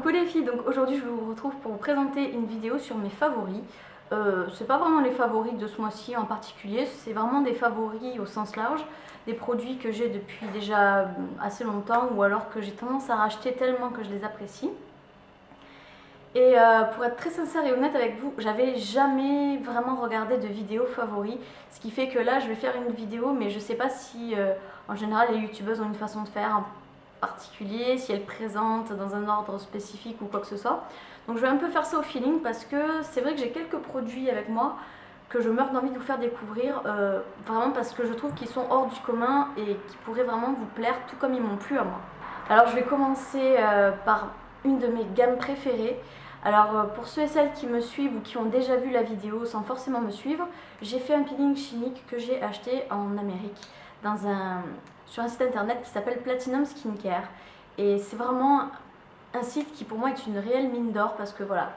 Coucou les filles, donc aujourd'hui je vous retrouve pour vous présenter une vidéo sur mes favoris. C'est pas vraiment les favoris de ce mois-ci en particulier, c'est vraiment des favoris au sens large, des produits que j'ai depuis déjà assez longtemps ou alors que j'ai tendance à racheter tellement que je les apprécie. Et pour être très sincère et honnête avec vous, j'avais jamais vraiment regardé de vidéo favoris, ce qui fait que là je vais faire une vidéo, mais je sais pas si en général les youtubeuses ont une façon de faire en particulier, si elles présentent dans un ordre spécifique ou quoi que ce soit. Donc je vais un peu faire ça au feeling parce que c'est vrai que j'ai quelques produits avec moi que je meurs d'envie de vous faire découvrir, vraiment parce que je trouve qu'ils sont hors du commun et qui pourraient vraiment vous plaire tout comme ils m'ont plu à moi. Alors je vais commencer par une de mes gammes préférées. Alors pour ceux et celles qui me suivent ou qui ont déjà vu la vidéo sans forcément me suivre, j'ai fait un peeling chimique que j'ai acheté en Amérique sur un site internet qui s'appelle Platinum Skincare. Et c'est vraiment un site qui pour moi est une réelle mine d'or parce que voilà,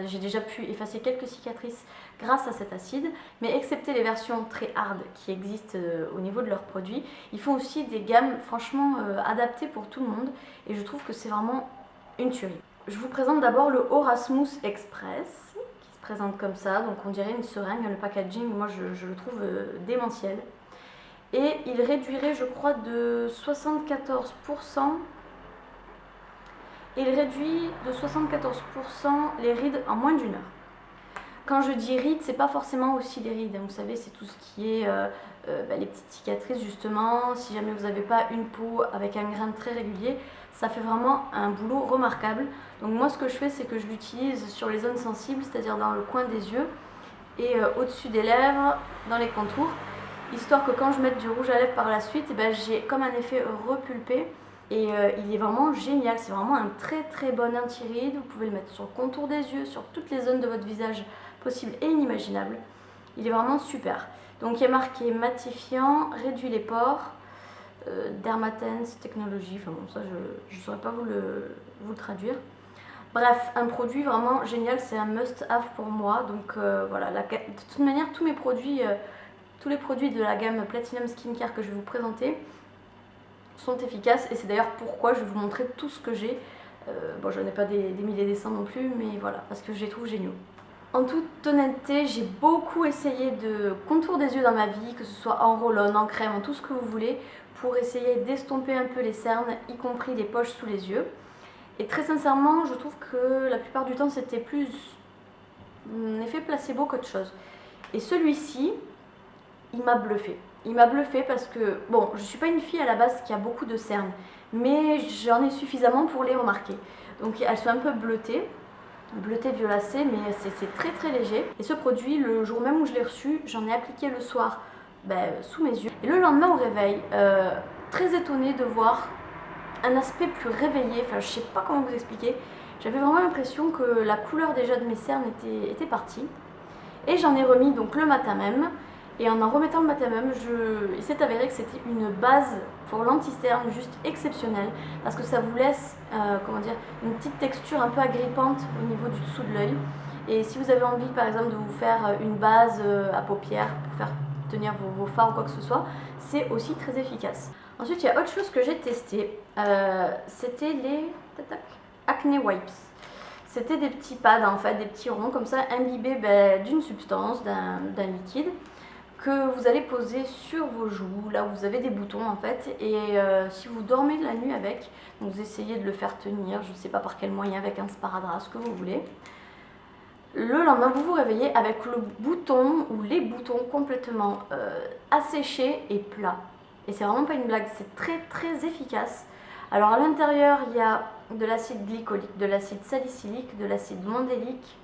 j'ai déjà pu effacer quelques cicatrices grâce à cet acide, mais excepté les versions très hard qui existent au niveau de leurs produits, ils font aussi des gammes franchement adaptées pour tout le monde et je trouve que c'est vraiment une tuerie. Je vous présente d'abord le Aura Smooth Express qui se présente comme ça, donc on dirait une seringue, le packaging, moi je le trouve démentiel. Et il réduirait je crois de 74%. Il réduit de 74% les rides en moins d'une heure. Quand je dis rides, c'est pas forcément aussi les rides, vous savez, c'est tout ce qui est les petites cicatrices justement. Si jamais vous n'avez pas une peau avec un grain très régulier, ça fait vraiment un boulot remarquable. Donc moi ce que je fais, c'est que je l'utilise sur les zones sensibles, c'est-à-dire dans le coin des yeux et au-dessus des lèvres, dans les contours, histoire que quand je mette du rouge à lèvres par la suite, j'ai comme un effet repulpé. Et il est vraiment génial, c'est vraiment un très très bon anti-rides. Vous pouvez le mettre sur le contour des yeux, sur toutes les zones de votre visage possibles et inimaginables. Il est vraiment super. Donc il est marqué matifiant, réduit les pores, Dermatense technologie, enfin bon ça je ne saurais pas vous le traduire. Bref, un produit vraiment génial, c'est un must-have pour moi. Donc voilà, de toute manière tous les produits de la gamme Platinum Skincare que je vais vous présenter sont efficaces et c'est d'ailleurs pourquoi je vais vous montrer tout ce que j'ai. Bon, je n'en ai pas des milliers et des cents non plus, mais voilà, parce que je les trouve géniaux. En toute honnêteté, j'ai beaucoup essayé de contour des yeux dans ma vie, que ce soit en roll-on, en crème, en tout ce que vous voulez, pour essayer d'estomper un peu les cernes, y compris les poches sous les yeux. Et très sincèrement, je trouve que la plupart du temps, c'était plus un effet placebo qu'autre chose. Et celui-ci, il m'a bluffé. Il m'a bluffé parce que, bon, je suis pas une fille à la base qui a beaucoup de cernes, mais j'en ai suffisamment pour les remarquer. Donc elles sont un peu bleutées violacées, mais c'est très très léger. Et ce produit, le jour même où je l'ai reçu, j'en ai appliqué le soir sous mes yeux. Et le lendemain au réveil, très étonnée de voir un aspect plus réveillé, enfin je sais pas comment vous expliquer. J'avais vraiment l'impression que la couleur déjà de mes cernes était partie. Et j'en ai remis donc le matin même. Et en remettant le matin même, il s'est avéré que c'était une base pour l'anti-cerne juste exceptionnelle parce que ça vous laisse une petite texture un peu agrippante au niveau du dessous de l'œil. Et si vous avez envie par exemple de vous faire une base à paupières pour faire tenir vos fards ou quoi que ce soit, c'est aussi très efficace. Ensuite, il y a autre chose que j'ai testé, c'était les Acne Wipes. C'était des petits pads en fait, des petits ronds comme ça imbibés d'une substance, d'un liquide que vous allez poser sur vos joues, là où vous avez des boutons en fait, et si vous dormez de la nuit avec, donc vous essayez de le faire tenir, je ne sais pas par quel moyen, avec un sparadrap, ce que vous voulez. Le lendemain, vous vous réveillez avec le bouton ou les boutons complètement asséchés et plats. Et c'est vraiment pas une blague, c'est très très efficace. Alors à l'intérieur, il y a de l'acide glycolique, de l'acide salicylique, de l'acide mandélique,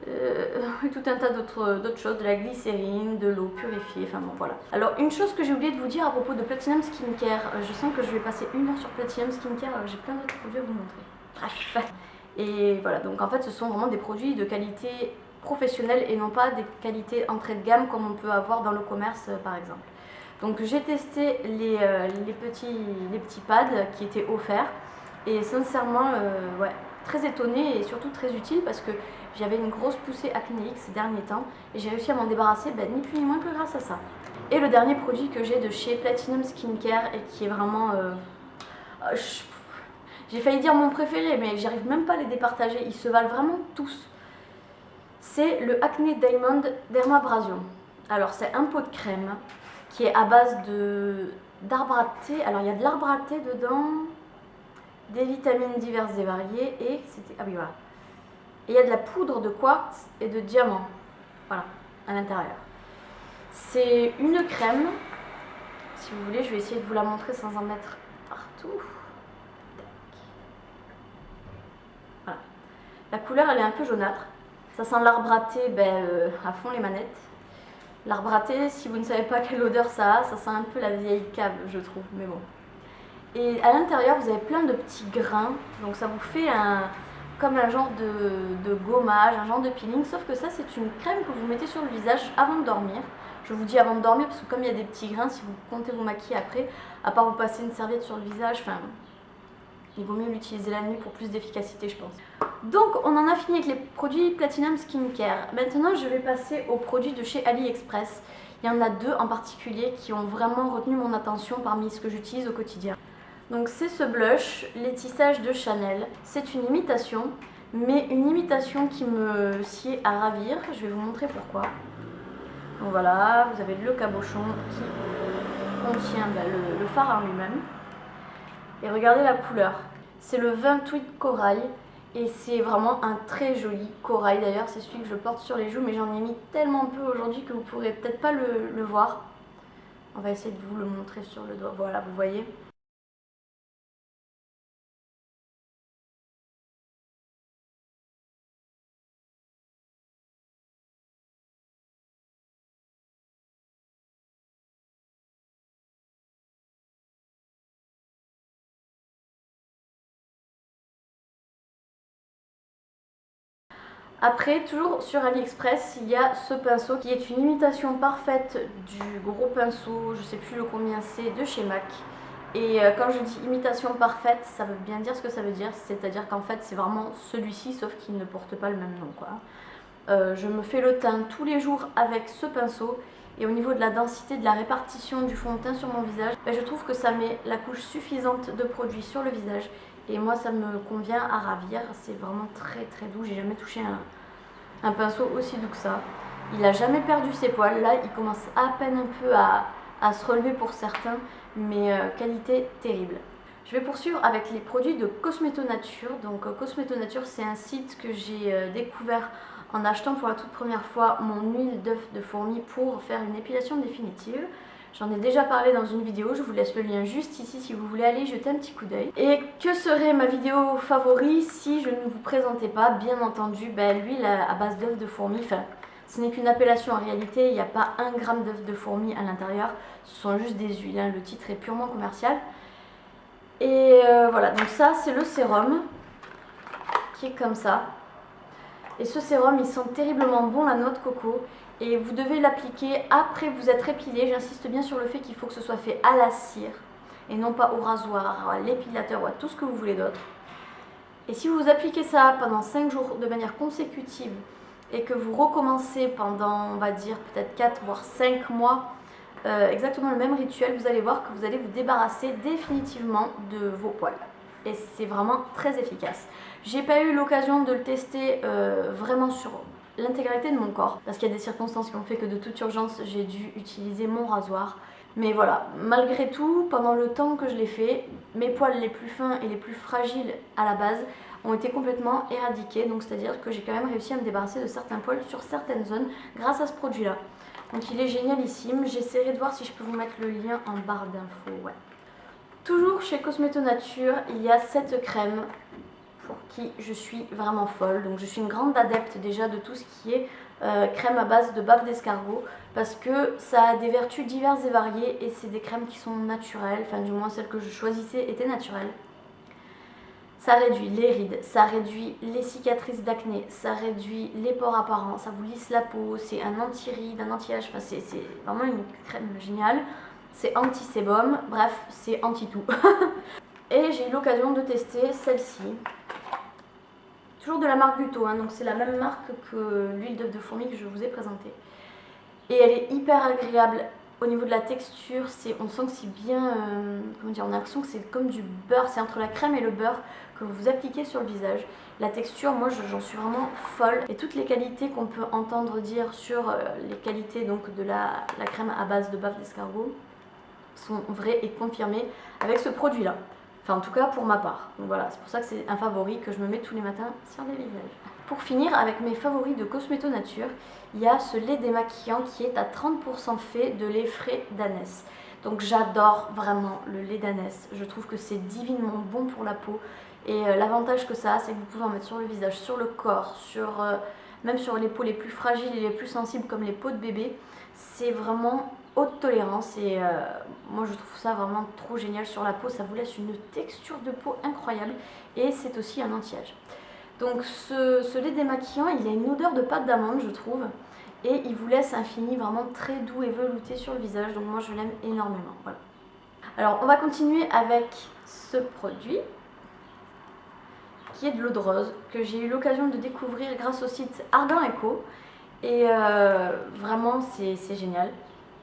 tout un tas d'autres choses, de la glycérine, de l'eau purifiée, enfin bon voilà. Alors une chose que j'ai oublié de vous dire à propos de Platinum Skincare, je sens que je vais passer une heure sur Platinum Skincare alors que j'ai plein d'autres produits à vous montrer. Bref. Et voilà, donc en fait ce sont vraiment des produits de qualité professionnelle et non pas des qualités entrée de gamme comme on peut avoir dans le commerce par exemple. Donc j'ai testé les petits pads qui étaient offerts et sincèrement ouais, très étonnée et surtout très utile parce que j'avais une grosse poussée acnéique ces derniers temps et j'ai réussi à m'en débarrasser ni plus ni moins que grâce à ça. Et le dernier produit que j'ai de chez Platinum Skincare et qui est vraiment J'ai failli dire mon préféré, mais j'arrive même pas à les départager. Ils se valent vraiment tous. C'est le Acne Diamond Dermabrasion. Alors c'est un pot de crème qui est à base d'arbre à thé. Alors il y a de l'arbre à thé dedans, des vitamines diverses et variées et c'était... Ah oui voilà. Et il y a de la poudre de quartz et de diamant. Voilà, à l'intérieur. C'est une crème. Si vous voulez, je vais essayer de vous la montrer sans en mettre partout. Voilà. La couleur, elle est un peu jaunâtre. Ça sent l'arbre à thé à fond les manettes. L'arbre à thé, si vous ne savez pas quelle odeur ça a, ça sent un peu la vieille cave, je trouve, mais bon. Et à l'intérieur, vous avez plein de petits grains, donc ça vous fait comme un genre de gommage, un genre de peeling, sauf que ça, c'est une crème que vous mettez sur le visage avant de dormir. Je vous dis avant de dormir parce que comme il y a des petits grains, si vous comptez vous maquiller après, à part vous passer une serviette sur le visage, enfin, il vaut mieux l'utiliser la nuit pour plus d'efficacité, je pense. Donc, on en a fini avec les produits Platinum Skincare. Maintenant, je vais passer aux produits de chez AliExpress. Il y en a deux en particulier qui ont vraiment retenu mon attention parmi ce que j'utilise au quotidien. Donc, c'est ce blush, les tissages de Chanel. C'est une imitation, mais une imitation qui me sied à ravir. Je vais vous montrer pourquoi. Donc voilà, vous avez le cabochon qui contient le fard en lui-même. Et regardez la couleur. C'est le 28 corail et c'est vraiment un très joli corail. D'ailleurs, c'est celui que je porte sur les joues, mais j'en ai mis tellement peu aujourd'hui que vous ne pourrez peut-être pas le voir. On va essayer de vous le montrer sur le doigt. Voilà, vous voyez. Après, toujours sur AliExpress, il y a ce pinceau qui est une imitation parfaite du gros pinceau, je sais plus le combien c'est, de chez MAC. Et quand je dis imitation parfaite, ça veut bien dire ce que ça veut dire, c'est-à-dire qu'en fait c'est vraiment celui-ci, sauf qu'il ne porte pas le même nom, quoi. Je me fais le teint tous les jours avec ce pinceau. Et au niveau de la densité, de la répartition du fond de teint sur mon visage, je trouve que ça met la couche suffisante de produit sur le visage. Et moi, ça me convient à ravir. C'est vraiment très très doux. J'ai jamais touché un pinceau aussi doux que ça. Il n'a jamais perdu ses poils. Là, il commence à peine un peu à se relever pour certains, mais qualité terrible. Je vais poursuivre avec les produits de Cosmeto Nature. Donc Cosmeto Nature, c'est un site que j'ai découvert en achetant pour la toute première fois mon huile d'œuf de fourmi pour faire une épilation définitive. J'en ai déjà parlé dans une vidéo, je vous laisse le lien juste ici si vous voulez aller jeter un petit coup d'œil. Et que serait ma vidéo favorite si je ne vous présentais pas, bien entendu, l'huile à base d'œuf de fourmi. Enfin, ce n'est qu'une appellation en réalité, il n'y a pas 1 gramme d'œuf de fourmi à l'intérieur, ce sont juste des huiles, hein. Le titre est purement commercial. Et voilà, donc ça c'est le sérum qui est comme ça. Et ce sérum, il sent terriblement bon la noix de coco. Et vous devez l'appliquer après vous être épilé. J'insiste bien sur le fait qu'il faut que ce soit fait à la cire et non pas au rasoir, à l'épilateur ou à tout ce que vous voulez d'autre. Et si vous appliquez ça pendant 5 jours de manière consécutive et que vous recommencez pendant, on va dire, peut-être 4 voire 5 mois, exactement le même rituel, vous allez voir que vous allez vous débarrasser définitivement de vos poils. Et c'est vraiment très efficace. J'ai pas eu l'occasion de le tester vraiment sur l'intégralité de mon corps parce qu'il y a des circonstances qui ont fait que de toute urgence j'ai dû utiliser mon rasoir. Mais voilà, malgré tout, pendant le temps que je l'ai fait, mes poils les plus fins et les plus fragiles à la base ont été complètement éradiqués. Donc c'est-à-dire que j'ai quand même réussi à me débarrasser de certains poils sur certaines zones grâce à ce produit-là. Donc il est génialissime. J'essaierai de voir si je peux vous mettre le lien en barre d'infos. Ouais. Toujours chez Cosmeto Nature, il y a cette crème pour qui je suis vraiment folle. Donc je suis une grande adepte déjà de tout ce qui est crème à base de bave d'escargot parce que ça a des vertus diverses et variées et c'est des crèmes qui sont naturelles, enfin du moins celles que je choisissais étaient naturelles. Ça réduit les rides, ça réduit les cicatrices d'acné, ça réduit les pores apparents, ça vous lisse la peau, c'est un anti-rides, un anti-âge, enfin c'est vraiment une crème géniale. C'est anti-sébum, bref, c'est anti-tout. Et j'ai eu l'occasion de tester celle-ci. Toujours de la marque Buto, hein, donc c'est la même marque que l'huile d'œuf de fourmi que je vous ai présentée. Et elle est hyper agréable Au niveau de la texture, on sent que c'est bien, comment dire, on a l'impression que c'est comme du beurre, c'est entre la crème et le beurre que vous appliquez sur le visage. La texture, moi j'en suis vraiment folle. Et toutes les qualités qu'on peut entendre dire sur les qualités donc, de la crème à base de bave d'escargot sont vraies et confirmées avec ce produit-là. Enfin en tout cas pour ma part. Donc voilà, c'est pour ça que c'est un favori que je me mets tous les matins sur les visages. Pour finir, avec mes favoris de Cosmeto Nature, il y a ce lait démaquillant qui est à 30% fait de lait frais d'ânesse. Donc j'adore vraiment le lait d'ânesse. Je trouve que c'est divinement bon pour la peau. Et l'avantage que ça a, c'est que vous pouvez en mettre sur le visage, sur le corps, même sur les peaux les plus fragiles et les plus sensibles comme les peaux de bébé. C'est vraiment haute tolérance et moi je trouve ça vraiment trop génial sur la peau. Ça vous laisse une texture de peau incroyable et c'est aussi un anti-âge. Donc ce lait démaquillant, il a une odeur de pâte d'amande je trouve. Et il vous laisse un fini vraiment très doux et velouté sur le visage. Donc moi je l'aime énormément. Voilà. Alors on va continuer avec ce produit qui est de l'eau de rose que j'ai eu l'occasion de découvrir grâce au site Argan Eco. Et vraiment c'est génial.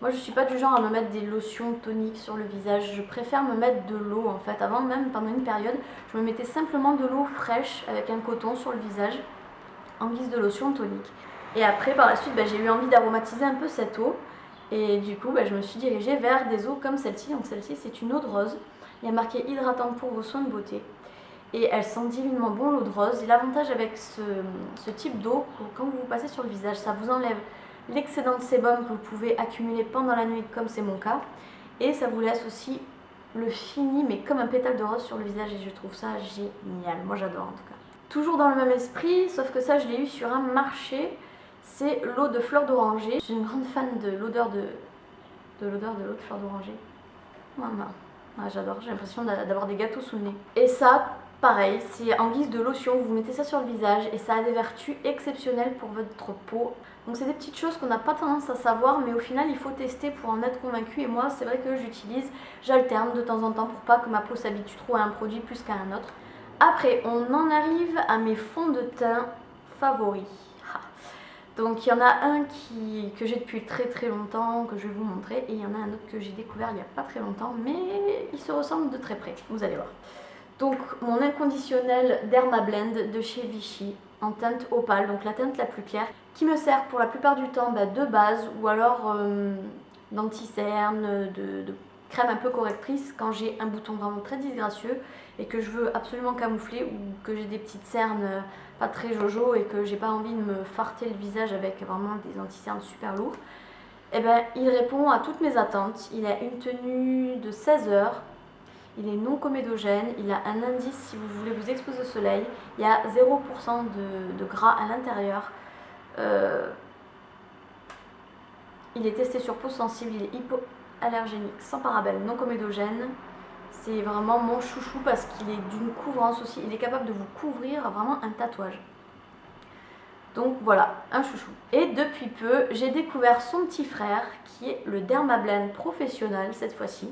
Moi je suis pas du genre à me mettre des lotions toniques sur le visage. Je préfère me mettre de l'eau en fait. Avant même pendant une période je me mettais simplement de l'eau fraîche avec un coton sur le visage en guise de lotion tonique. Et après par la suite j'ai eu envie d'aromatiser un peu cette eau. Et du coup je me suis dirigée vers des eaux comme celle-ci. Donc celle-ci c'est une eau de rose. Il y a marqué hydratante pour vos soins de beauté. Et elle sent divinement bon l'eau de rose. Et l'avantage avec ce type d'eau, quand vous vous passez sur le visage, ça vous enlève l'excédent de sébum que vous pouvez accumuler pendant la nuit comme c'est mon cas. Et ça vous laisse aussi le fini mais comme un pétale de rose sur le visage et je trouve ça génial. Moi j'adore en tout cas. Toujours dans le même esprit, sauf que ça je l'ai eu sur un marché. C'est l'eau de fleur d'oranger. Je suis une grande fan de l'odeur de l'eau de fleur d'oranger. J'adore, j'ai l'impression d'avoir des gâteaux sous le nez. Et ça, pareil, c'est en guise de lotion, vous mettez ça sur le visage et ça a des vertus exceptionnelles pour votre peau. Donc c'est des petites choses qu'on n'a pas tendance à savoir, mais au final il faut tester pour en être convaincu. Et moi c'est vrai que j'alterne de temps en temps pour pas que ma peau s'habitue trop à un produit plus qu'à un autre. Après on en arrive à mes fonds de teint favoris. Donc il y en a un que j'ai depuis très longtemps, que je vais vous montrer, et il y en a un autre que j'ai découvert il n'y a pas très longtemps, mais il se ressemble de très près, vous allez voir. Donc mon inconditionnel Dermablend de chez Vichy, en teinte opale, donc la teinte la plus claire, qui me sert pour la plupart du temps de base, ou alors d'anti-cerne, de crème un peu correctrice, quand j'ai un bouton vraiment très disgracieux, et que je veux absolument camoufler, ou que j'ai des petites cernes pas très jojo et que j'ai pas envie de me farter le visage avec vraiment des anti-cernes super lourds, et il répond à toutes mes attentes. Il a une tenue de 16 heures, il est non comédogène, il a un indice si vous voulez vous exposer au soleil, il y a 0% de gras à l'intérieur, il est testé sur peau sensible, il est hypoallergénique, sans parabènes, non comédogène. C'est vraiment mon chouchou parce qu'il est d'une couvrance aussi. Il est capable de vous couvrir vraiment un tatouage. Donc voilà, un chouchou. Et depuis peu, j'ai découvert son petit frère qui est le Dermablend Professionnel cette fois-ci,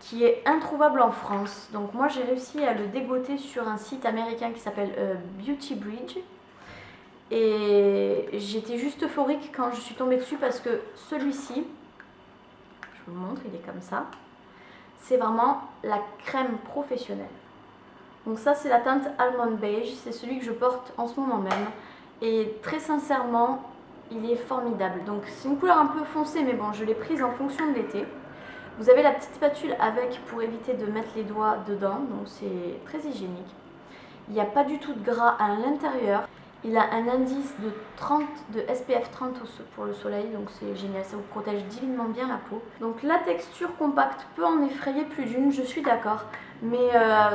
qui est introuvable en France. Donc moi j'ai réussi à le dégoter sur un site américain qui s'appelle Beauty Bridge. Et j'étais juste euphorique quand je suis tombée dessus parce que celui-ci, je vous montre, il est comme ça. C'est vraiment la crème professionnelle. Donc ça c'est la teinte Almond Beige, c'est celui que je porte en ce moment même. Et très sincèrement, il est formidable. Donc c'est une couleur un peu foncée, mais bon, je l'ai prise en fonction de l'été. Vous avez la petite spatule avec pour éviter de mettre les doigts dedans, donc c'est très hygiénique. Il n'y a pas du tout de gras à l'intérieur. Il a un indice de SPF 30 pour le soleil, donc c'est génial, ça vous protège divinement bien la peau. Donc la texture compacte peut en effrayer plus d'une, je suis d'accord, mais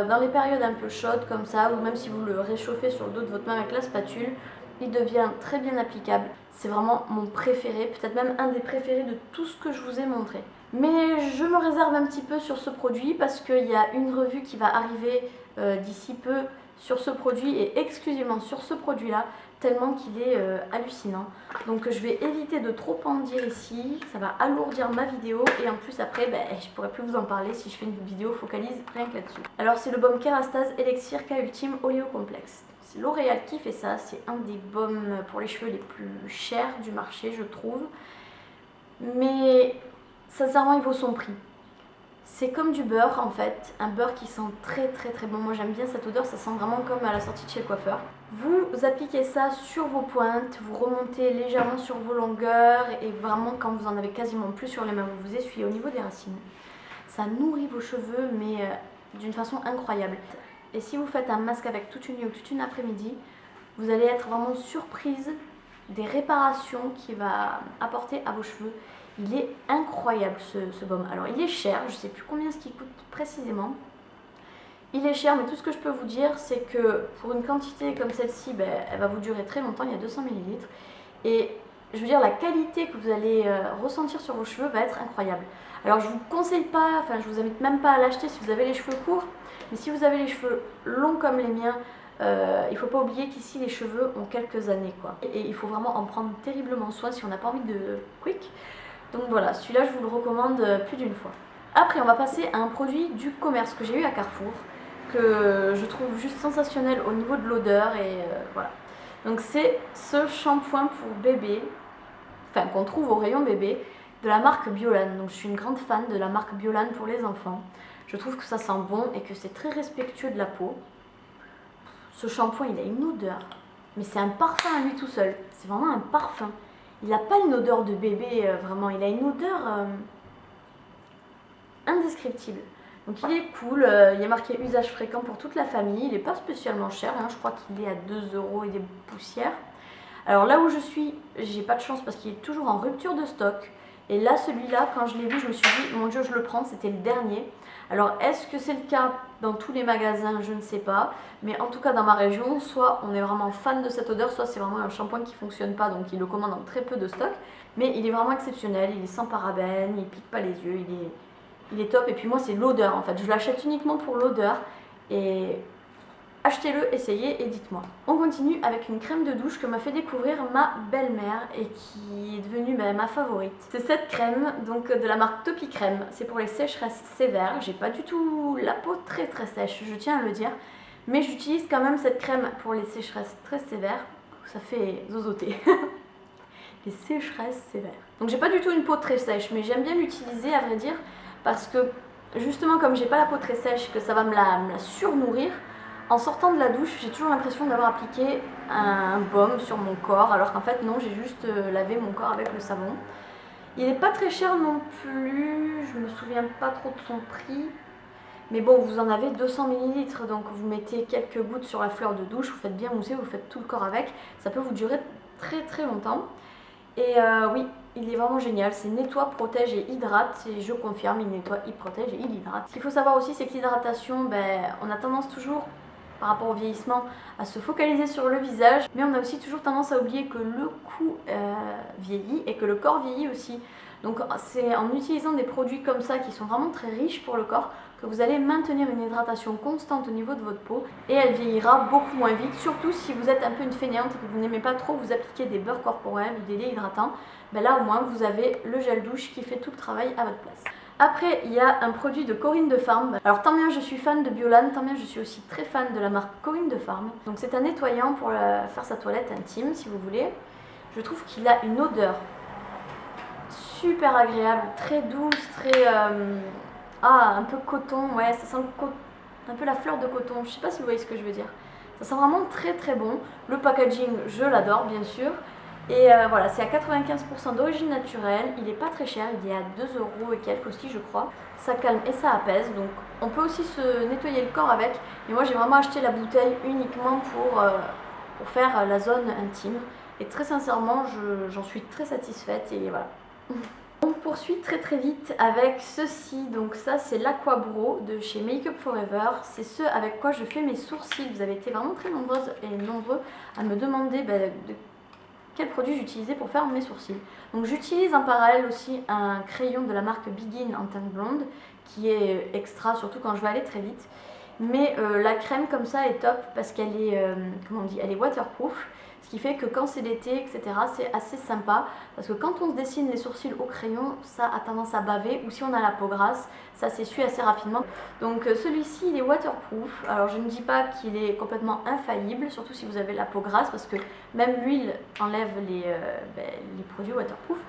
dans les périodes un peu chaudes comme ça, ou même si vous le réchauffez sur le dos de votre main avec la spatule, il devient très bien applicable. C'est vraiment mon préféré, peut-être même un des préférés de tout ce que je vous ai montré. Mais je me réserve un petit peu sur ce produit parce qu'il y a une revue qui va arriver d'ici peu sur ce produit et exclusivement sur ce produit là, tellement qu'il est hallucinant. Donc je vais éviter de trop en dire ici, ça va alourdir ma vidéo et en plus après je pourrais plus vous en parler si je fais une vidéo focalise rien que là-dessus. Alors c'est le baume Kérastase Elixir K Ultime Oléocomplexe. C'est L'Oréal qui fait ça, c'est un des baumes pour les cheveux les plus chers du marché je trouve. Mais sincèrement il vaut son prix. C'est comme du beurre en fait, un beurre qui sent très bon. Moi j'aime bien cette odeur, ça sent vraiment comme à la sortie de chez le coiffeur. Vous appliquez ça sur vos pointes, vous remontez légèrement sur vos longueurs et vraiment quand vous en avez quasiment plus sur les mains, vous vous essuyez au niveau des racines. Ça nourrit vos cheveux mais d'une façon incroyable. Et si vous faites un masque avec toute une nuit ou toute une après-midi, vous allez être vraiment surprise des réparations qu'il va apporter à vos cheveux. Il est incroyable ce baume. Alors il est cher, je ne sais plus combien ce qu'il coûte précisément. Il est cher, mais tout ce que je peux vous dire, c'est que pour une quantité comme celle-ci, ben, elle va vous durer très longtemps, il y a 200 ml. Et je veux dire, la qualité que vous allez ressentir sur vos cheveux va être incroyable. Alors je vous conseille pas, enfin je vous invite même pas à l'acheter si vous avez les cheveux courts, mais si vous avez les cheveux longs comme les miens, il ne faut pas oublier qu'ici les cheveux ont quelques années quoi. Et il faut vraiment en prendre terriblement soin si on n'a pas envie de quick. Donc voilà, celui-là je vous le recommande plus d'une fois. Après on va passer à un produit du commerce que j'ai eu à Carrefour, que je trouve juste sensationnel au niveau de l'odeur et voilà. Donc c'est ce shampoing pour bébé, enfin qu'on trouve au rayon bébé, de la marque Biolan. Donc je suis une grande fan de la marque Biolan pour les enfants. Je trouve que ça sent bon et que c'est très respectueux de la peau. Ce shampoing il a une odeur, mais c'est un parfum à lui tout seul. C'est vraiment un parfum. Il n'a pas une odeur de bébé vraiment, il a une odeur indescriptible. Donc il est cool, il est marqué usage fréquent pour toute la famille, il n'est pas spécialement cher, hein, je crois qu'il est à 2 € et des poussières. Alors là où je suis, j'ai pas de chance parce qu'il est toujours en rupture de stock. Et là celui-là, quand je l'ai vu, je me suis dit, mon Dieu je le prends, c'était le dernier. Alors est-ce que c'est le cas dans tous les magasins, je ne sais pas. Mais en tout cas dans ma région, soit on est vraiment fan de cette odeur, soit c'est vraiment un shampoing qui ne fonctionne pas, donc il le commande en très peu de stock. Mais il est vraiment exceptionnel, il est sans parabènes, il pique pas les yeux, il est top. Et puis moi c'est l'odeur en fait, je l'achète uniquement pour l'odeur. Et achetez-le, essayez et dites-moi. On continue avec une crème de douche que m'a fait découvrir ma belle-mère et qui est devenue ma favorite. C'est cette crème donc de la marque Topi Crème. C'est pour les sécheresses sévères. J'ai pas du tout la peau très sèche, je tiens à le dire. Mais j'utilise quand même cette crème pour les sécheresses très sévères. Ça fait zozoter. Les sécheresses sévères. Donc j'ai pas du tout une peau très sèche, mais j'aime bien l'utiliser à vrai dire parce que justement comme j'ai pas la peau très sèche, que ça va me la surnourrir. En sortant de la douche, j'ai toujours l'impression d'avoir appliqué un baume sur mon corps, alors qu'en fait non, j'ai juste lavé mon corps avec le savon. Il n'est pas très cher non plus, je me souviens pas trop de son prix. Mais bon, vous en avez 200 ml, donc vous mettez quelques gouttes sur la fleur de douche, vous faites bien mousser, vous faites tout le corps avec. Ça peut vous durer très longtemps. Et oui, il est vraiment génial, c'est nettoie, protège et hydrate, et je confirme, il nettoie, il protège et il hydrate. Ce qu'il faut savoir aussi, c'est que l'hydratation, on a tendance toujours, par rapport au vieillissement, à se focaliser sur le visage, mais on a aussi toujours tendance à oublier que le cou vieillit et que le corps vieillit aussi. Donc c'est en utilisant des produits comme ça qui sont vraiment très riches pour le corps que vous allez maintenir une hydratation constante au niveau de votre peau et elle vieillira beaucoup moins vite, surtout si vous êtes un peu une fainéante et que vous n'aimez pas trop vous appliquer des beurres corporels ou des laits hydratants. Là au moins vous avez le gel douche qui fait tout le travail à votre place. Après, il y a un produit de Corinne de Farm. Alors tant bien je suis fan de Biolan, tant bien je suis aussi très fan de la marque Corinne de Farm. Donc c'est un nettoyant pour faire sa toilette intime si vous voulez. Je trouve qu'il a une odeur super agréable, très douce, très... un peu coton, ouais, ça sent un peu la fleur de coton. Je sais pas si vous voyez ce que je veux dire. Ça sent vraiment très bon. Le packaging, je l'adore bien sûr. Et voilà, c'est à 95% d'origine naturelle, il n'est pas très cher, il est à 2 € et quelques aussi je crois. Ça calme et ça apaise, donc on peut aussi se nettoyer le corps avec. Mais moi j'ai vraiment acheté la bouteille uniquement pour faire la zone intime. Et très sincèrement, j'en suis très satisfaite et voilà. On poursuit très vite avec ceci, donc ça c'est l'Aquabro de chez Make Up Forever. C'est ce avec quoi je fais mes sourcils. Vous avez été vraiment très nombreuses et nombreux à me demander de quel produit j'utilisais pour faire mes sourcils. Donc j'utilise en parallèle aussi un crayon de la marque Begin en teinte blonde qui est extra, surtout quand je veux aller très vite. Mais la crème comme ça est top parce qu'elle est, comment on dit, elle est waterproof. Ce qui fait que quand c'est l'été, etc., c'est assez sympa. Parce que quand on se dessine les sourcils au crayon, ça a tendance à baver. Ou si on a la peau grasse, ça s'essuie assez rapidement. Donc celui-ci, il est waterproof. Alors je ne dis pas qu'il est complètement infaillible, surtout si vous avez la peau grasse, parce que même l'huile enlève les produits waterproof.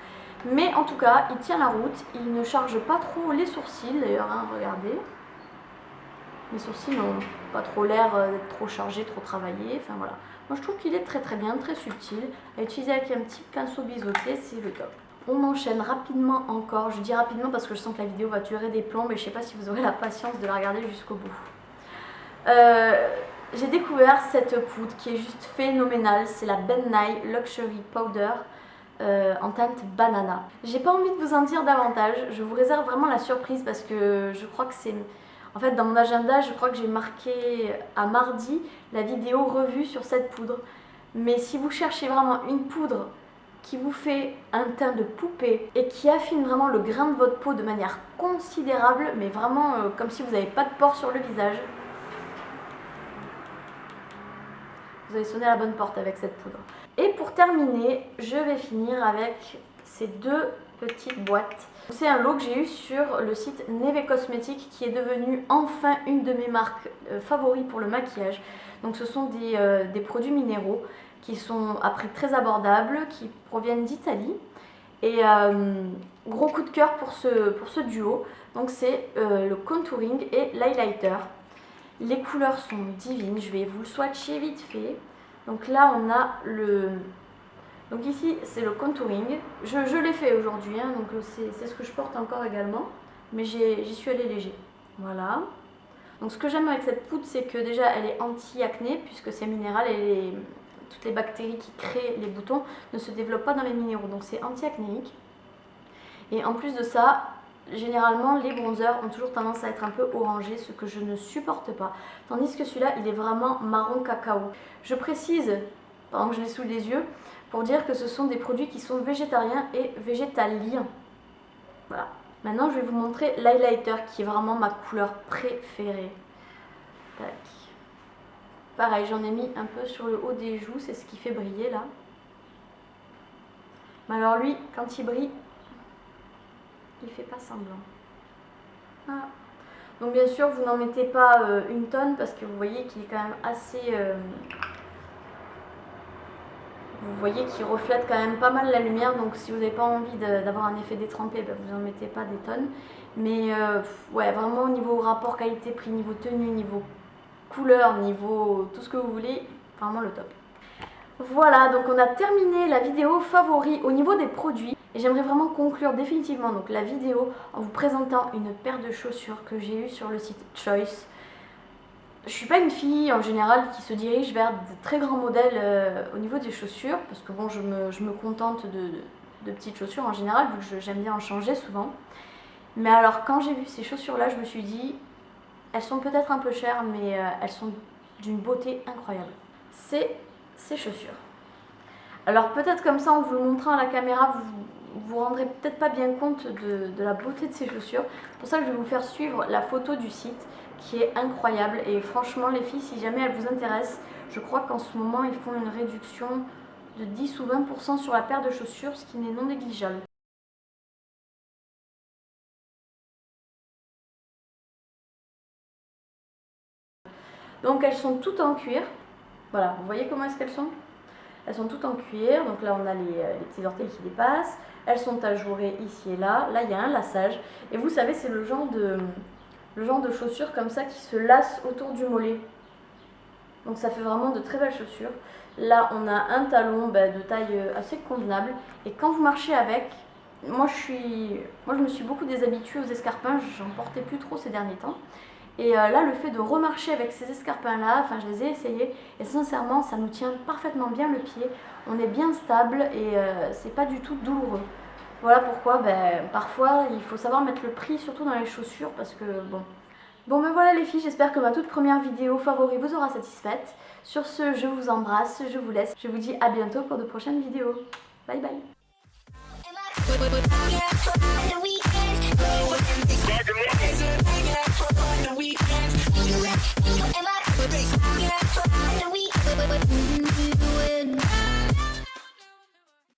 Mais en tout cas, il tient la route. Il ne charge pas trop les sourcils. D'ailleurs, hein, regardez. Mes sourcils n'ont pas trop l'air d'être trop chargés, trop travaillés. Enfin voilà. Moi je trouve qu'il est très très bien, très subtil. À utiliser avec un petit pinceau biseauté, c'est le top. On enchaîne rapidement encore. Je dis rapidement parce que je sens que la vidéo va durer des plombs et je ne sais pas si vous aurez la patience de la regarder jusqu'au bout. J'ai découvert cette poudre qui est juste phénoménale. C'est la Ben Nye Luxury Powder en teinte banana. J'ai pas envie de vous en dire davantage. Je vous réserve vraiment la surprise parce que je crois que c'est... En fait, dans mon agenda, je crois que j'ai marqué à mardi la vidéo revue sur cette poudre. Mais si vous cherchez vraiment une poudre qui vous fait un teint de poupée et qui affine vraiment le grain de votre peau de manière considérable, mais vraiment comme si vous n'avez pas de pores sur le visage, vous avez sonné à la bonne porte avec cette poudre. Et pour terminer, je vais finir avec ces deux petites boîtes. C'est un lot que j'ai eu sur le site Neve Cosmetics qui est devenu enfin une de mes marques favoris pour le maquillage. Donc ce sont des produits minéraux qui sont à prix très abordable, qui proviennent d'Italie. Et gros coup de cœur pour ce duo. Donc c'est le contouring et l'highlighter. Les couleurs sont divines, je vais vous le swatcher vite fait. Donc là on a le... Donc ici c'est le contouring, je l'ai fait aujourd'hui, hein, donc c'est ce que je porte encore également, mais j'y suis allée léger. Voilà. Donc ce que j'aime avec cette poudre, c'est que déjà elle est anti-acné, puisque c'est minéral et toutes les bactéries qui créent les boutons ne se développent pas dans les minéraux, donc c'est anti-acnéique. Et en plus de ça, généralement les bronzers ont toujours tendance à être un peu orangés, ce que je ne supporte pas. Tandis que celui-là, il est vraiment marron cacao. Je précise, pendant que je l'ai sous les yeux, pour dire que ce sont des produits qui sont végétariens et végétaliens. Voilà. Maintenant, je vais vous montrer l'highlighter qui est vraiment ma couleur préférée. Tac. Pareil, j'en ai mis un peu sur le haut des joues, c'est ce qui fait briller là. Mais alors lui, quand il brille, il fait pas semblant. Ah. Donc bien sûr, vous n'en mettez pas une tonne parce que vous voyez qu'il est quand même assez... Vous voyez qu'il reflète quand même pas mal la lumière, donc si vous n'avez pas envie d'avoir un effet détrempé, ben vous n'en mettez pas des tonnes. Mais ouais, vraiment au niveau rapport qualité-prix, niveau tenue, niveau couleur, niveau tout ce que vous voulez, vraiment le top. Voilà, donc on a terminé la vidéo favori au niveau des produits. Et j'aimerais vraiment conclure définitivement donc, la vidéo en vous présentant une paire de chaussures que j'ai eue sur le site Choice. Je suis pas une fille en général qui se dirige vers de très grands modèles au niveau des chaussures, parce que bon, je me contente de petites chaussures en général, vu que j'aime bien en changer souvent. Mais alors quand j'ai vu ces chaussures là, je me suis dit, elles sont peut-être un peu chères, mais elles sont d'une beauté incroyable. C'est ces chaussures. Alors peut-être comme ça, en vous le montrant à la caméra, vous vous rendrez peut-être pas bien compte de la beauté de ces chaussures. C'est pour ça que je vais vous faire suivre la photo du site, qui est incroyable. Et franchement les filles, si jamais elles vous intéressent, je crois qu'en ce moment ils font une réduction de 10 ou 20% sur la paire de chaussures, ce qui n'est non négligeable. Donc elles sont toutes en cuir. Voilà, vous voyez comment est-ce qu'elles sont? Elles sont toutes en cuir, donc là on a les petits orteils qui dépassent. Elles sont ajourées ici et là. Là il y a un laçage. Et vous savez, c'est le genre de chaussures comme ça qui se lassent autour du mollet. Donc ça fait vraiment de très belles chaussures. Là on a un talon de taille assez convenable. Et quand vous marchez avec, moi je me suis beaucoup déshabituée aux escarpins. J'en portais plus trop ces derniers temps. Et là, le fait de remarcher avec ces escarpins-là, enfin je les ai essayés et sincèrement, ça nous tient parfaitement bien le pied. On est bien stable et c'est pas du tout douloureux. Voilà pourquoi, parfois, il faut savoir mettre le prix, surtout dans les chaussures, parce que bon. Bon, voilà les filles, j'espère que ma toute première vidéo favori vous aura satisfaite. Sur ce, je vous embrasse, je vous laisse. Je vous dis à bientôt pour de prochaines vidéos. Bye bye.